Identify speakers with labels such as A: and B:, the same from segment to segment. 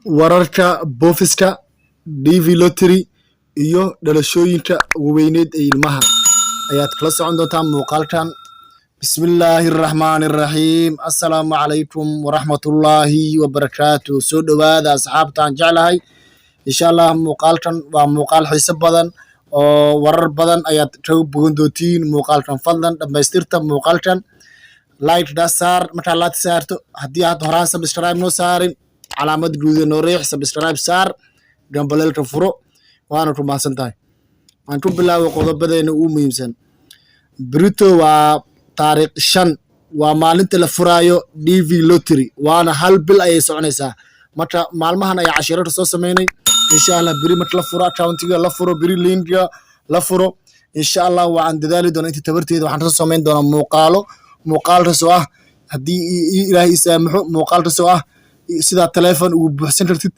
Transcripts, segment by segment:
A: wararka boofista DV Lottery iyo dhalashooyinka waweyneed ee ilmaha ayaad kala socon doontaan muuqaalkan. Bismillahir Rahmanir Rahim. Assalaamu calaykum waraxmatullaahi wabarakaatuh. Soo dhawaada asxaabtaan jeclahay. Insha Allah muuqaalkan waa muuqaal xiiso badan oo warar badan ayaad kaga bogan doontiin muuqaalkan. Fadlan dhamaystirta muuqaalkan like da saar marka la saarto haddii aad horaan subscribe noo saarin calaamad guud noo riix subscribe saar gambaleelka furo waana ku mahadsan tahay. Aan ku bilaabo qodobadeena ugu muhiimsan. Brito waa taariikh 5 waa maalinta la furaayo DV Lottery waana hal bil ayay soconaysaa. Marka maalmahan ayaa casharada soo sameynay insha Allah biri marka la furo accountiga la furo biri linkiga la furo insha Allah waan dadaali doonaa inta tabarteeda waxaan soo sameyn doonaa muuqaalka soo ah haddii Ilaahay saamaxo muuqaalka soo ah sida telefoon ugu buuxsan kartid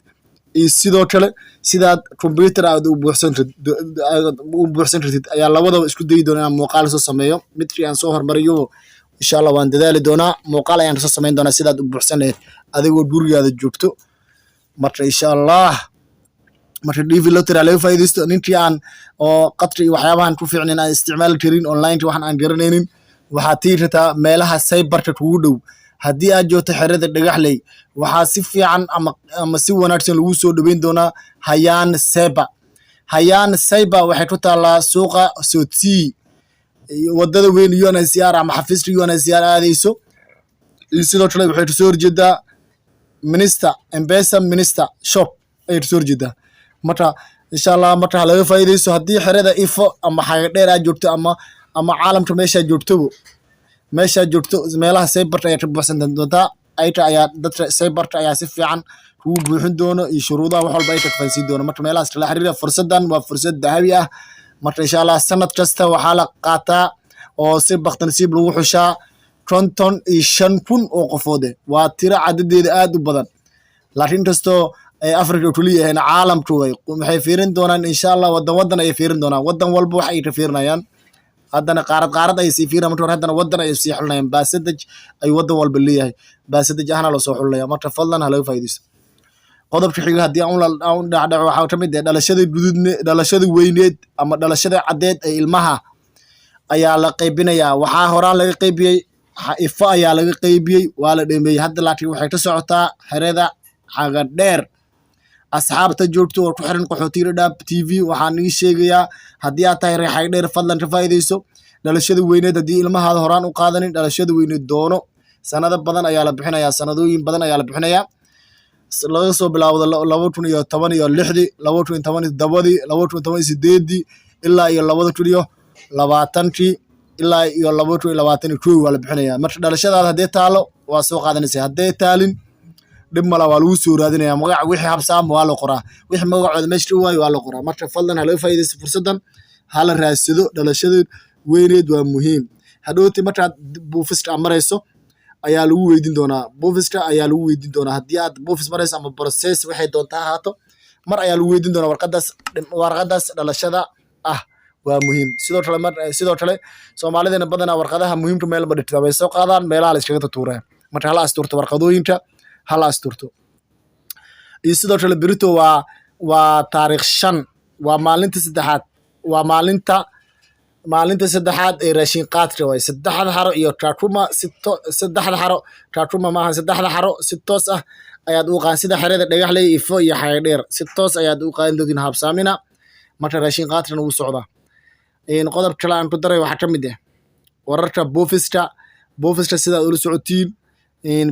A: iyo sidoo kale sida computer aad ugu buuxsan kartid ayaa labadaba isku dayi doonaa muuqaal soo sameeyo midkii aan soo hormariyo insha Allah waan dadaali doonaa muuqaal ayaan soo sameyn doonaa sidaad u buuxsan lahayd adigoo gurigaada joogto. Marka insha Allah marka DV Lottery laga faa'iideysto ninkii aan oo qadri waxyaabahan ku fiicneen aan isticmaal karin online waxaan aan garanaynin waxaa tiirata meelaha cyberka kugu dhow haddii aad joogto xerada dhagaxley waxaa si fiican ama si wanaagsan lagu soo dhaweyn doonaa Hayaan Cyber waxay ku taalaa suuqa Sotii wadada weyn UNHCR ama xafiiska UNHCR aadayso sidoo kale waxay soo horjeedaa Minister shop ay soo horjeedaa. Marka insha Allah marka laga faa'iideysto haddii xerada ifo ama xaga dheer aad joogto ama caalamka meesha joogto meelaha cyberka ayaa ka buuxsan doontaa ayta ayaa dadka cyberka ayaa si fiican ugu buuxin doono iyo shuruudaha wax walba ay ka faansiin doono. Marka meelahaas la xiriira fursadan waa fursad dahabi ah. Marka insha Allah sanad kasta waxaa la qaataa oo si baqtansiib lagu xushaa 55,000 oo qofood waa tiro cadadeeda aad u badan laakiin kasto Afrika kuliya ee caalamku waxay fiirin doonaan insha Allah wadan ay fiirin doonaan wadan walba wax ay ka fiirinayaan haddana qaarad ay sii fiirinayaan marka haddana wadan ay sii xulinayaan baasadaj ay wadan walba leeyahay baasadaj ahna la soo xulinaya. Marka fadlan hala faa'iideysto qodobka xiga haddii aan dhacdo waxaa ka mid ah dhalashada weyneed ama dhalashada cadeed ee ilmaha ayaa la qaybinayaa. Waxaa horaan laga qaybiyay ifo ayaa laga qaybiyay waa la dhameeyay hadda laakiin waxay ka socotaa xerada xaga dheer. Asxaabta joogto oo ku xiran qaxootiga Dab TV waxaan ii sheegayaa haddii aad tahay reer xaga dheer fadlan ka faa'iideyso dhalashada weyneed haddii ilmahaada horaan u qaadanin dhalashada weyneed doono sanado badan ayaa la bixinayaa sanadooyin badan ayaa la bixinayaa laga soo bilaabo 2016 2017 2018 ilaa iyo 2020 ilaa iyo 2021 waa la bixinayaa. Marka dhalashadaada haddii taalo waa soo qaadanaysaa haddii taalin dib mala waa lagu soo raadinayaa magac wixii habsaam waa la qoraa wixii magacooda meesha waayo waa la qoraa. Marka fadlan hala faa'iideysto fursadan hala raadsado dhalashada weyneed waa muhiim. Hadhooti marka buufista marayso ayaa lagu weydiin doonaa haddii aad buufis marayso ama process waxay doontaa haato mar ayaa lagu weydiin doonaa warqadaas dhalashada ah waa muhiim. Sidoo kale Soomaalideena badanaa warqadaha muhiimka meel ma dhigtaa way soo qaadaan meelaha la iskaga tuuraa. Marka hala asturto warqadooyinka hala asturto. iyo sidoo kale Brito waa taariikh 5 waa maalinta saddexaad ee raashin qaadka way saddexda xaro iyo saddexda xaro si toos ah ayaad u qaan sida xerada dhagaxley ifo iyo xaga dheer si toos ayaad u qaan doodin habsaamina marka raashin qaadka uu socda. Qodob kale aan ku daray waxaa ka mid ah wararka boofista sida ula socotiin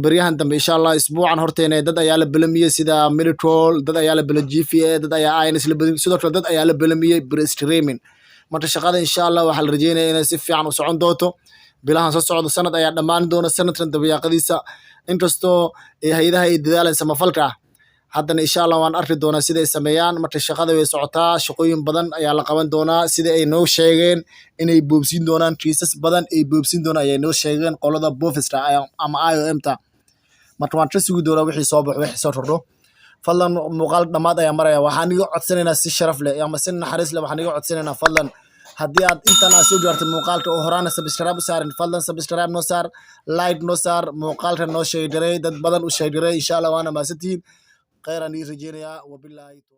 A: baryahan dambe insha Allah isbuucan horteena dad ayaa la balamiyay sida Miracle dad ayaa la GFA dad ayaa INS la balamiyay sidoo kale dad ayaa la balamiyay streaming. Marka shaqada insha Allah waxa la rajeynayaa inay si fiican u socon doonto bilahan soo socdo sanad ayaa dhammaan doona sanadkan dabayaaqadiisa inkastoo hay'adaha ay dadaalaan samafalka haddana insha Allah waan arki doonaa sida ay sameeyaan. Marka shaqada way socotaa shaqooyin badan ayaa la qaban doonaa sida ay noo sheegeen inay boobsiin doonaan kiisas badan ay boobsiin doonaan ayay noo sheegeen qolada boofista ama IOM ta. Marka waan ka sugi doonaa wixii soo baxo wixii soo rordo fadlan muuqaal dhamaad ayaa maraya waxaan iga codsanaynaa si sharaf leh ama si naxariis leh waxaan iga codsanaynaa fadlan haddii aad intan aad soo gaartay muuqaalka oo horaana subscribe saarin fadlan subscribe noo saar like noo saar muuqaalka noo sheegay dad badan u sheegay insha Allah waana maasantiin khayran ii rajeynayaa wabilaahi tawfiiq